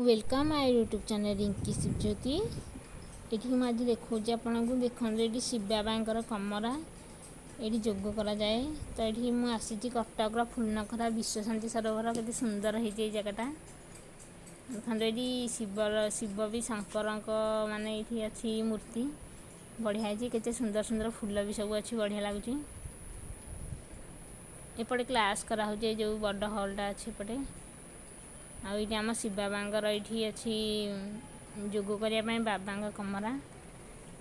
Welcome my YouTube channel Rinki Shivjyoti. ये मुझे देखा आपको देखो ये शिव बाबा कमरा ये जोग कराए। तो ये मुझे कटक फुलनखरा विश्वशांति सरोवर के सुंदर है जगटा। देखो ये शिव भी शंकर माने ये अच्छी मूर्ति बढ़िया है के सुंदर सुंदर फूल भी सब अच्छी बढ़िया लगुच। एपटे क्लास करा जो बड़ हॉलटा अच्छे एपटे आम शिव बाबा ये अच्छी जोग करने बाबा कमरा।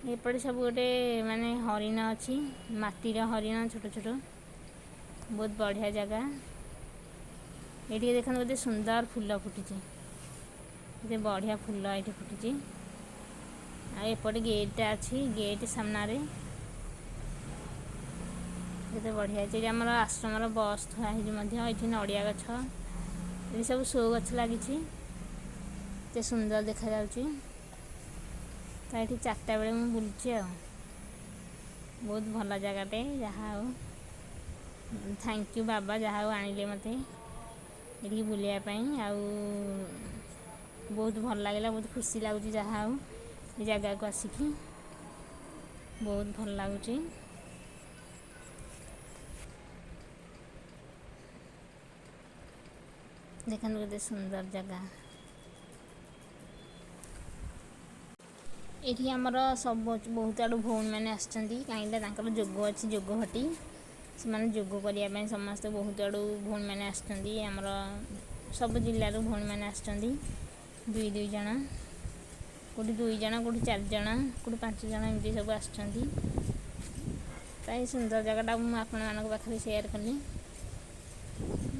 एपटे सब गोटे माने हरिण अच्छी माटीर हरिण छोट छोट बहुत बढ़िया जगह। ये देखो गोटे सुंदर फूल फुटी बढ़िया फूल ये फुटी। एपटे गेट अच्छी गेट सामने केते बढ़िया ये आम आश्रम बस थुआ ये नड़िया गछ ये सब शो गछ लगी सुंदर देखा जाउची। तो ये 4टा बेले मुझे बुलूची बहुत भल जगटे जहाँ हो थैंक यू बाबा जहाँ हो आनिले मते ये बुलायापी बहुत भल लगे बहुत खुशी लगुच जहाँ हो ये जगह को आसिकी बहुत भल लगुच। देखो गोटे सुंदर जगह ये आमर सब बहुत आड़ू भौणी मैंने कहीं जोग अच्छी जोग हटी से जोग करने समस्ते बहुत आड़ू भौणी मैंने आमर सब जिलूर भौणी मैंने दुई दुई जन कौटी 2 जन कौटी 4 जन कौटी 5 जन एमती सब आसुँच। सुंदर जगटा मुझे आपण पाखे शेयर कली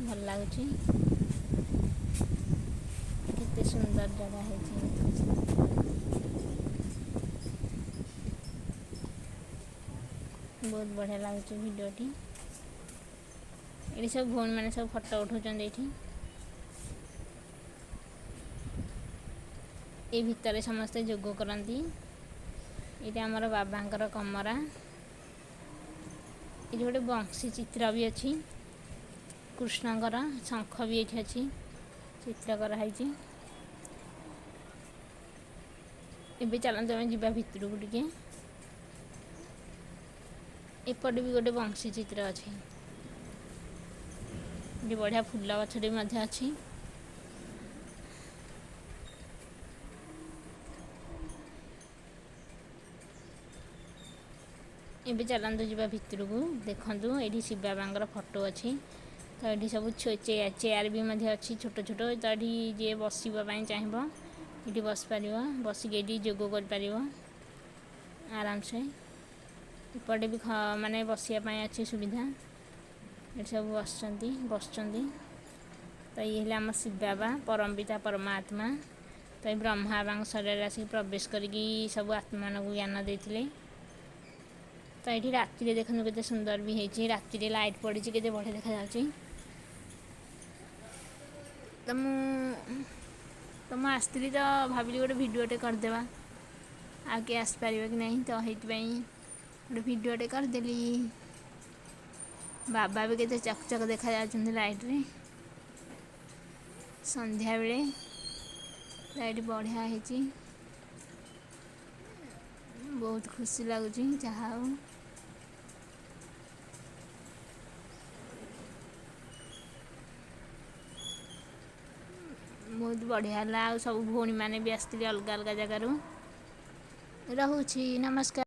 भल लगुच केते सुंदर जगह है। बहुत बढ़िया लगुच भिडियोटी ये सब भौणी मैंने सब फोटो उठाउछन ये भितर समस्ते जोग करती। ये आमर बाबांकर कमरा ये गोटे बंशी चित्र भी अच्छी कृष्णकर शंख भी ये अच्छी चित्र कराई। एबे चलते आम जा भितर को टिके एपटे भी गोटे बंशी चित्र अच्छी ये बढ़िया फूल गछटे अच्छी। एबे चलते जा भितर को देखु ये शिव बाबा फोटो अच्छी। तो ये सब चेयर भी अच्छी छोट छोट। तो ये जी बसवाई चाहिए ये बस पार बसिक ये जोग कर आराम से। एपटे भी माने बसापी अच्छी सुविधा ये सब बस। तो ये आम शिव बाबा परम पिता परमात्मा। तो ये ब्रह्मा बाबा शरीर आसिक प्रवेश करके सब आत्मा को ज्ञान देते। तो ये राति देखो के सुंदर भी है राति लाइट पड़ी के बढ़िया देखा जाउची। तो मुझे आसती तो भाविली गोटे भिडियोटे करदेवा आ किए आसपार कि नहीं। तो ये गोटे भिडियोटे करदेली बाबा भी केते चकचक देखा जाउछन्ति लाइट रे संध्या बेले। लाइट बढ़िया है बहुत खुशी लगुच जहाँ हो बहुत बढ़िया है। सब भौणी मैंने भी आसती अलग अलग जगार। रोची नमस्कार।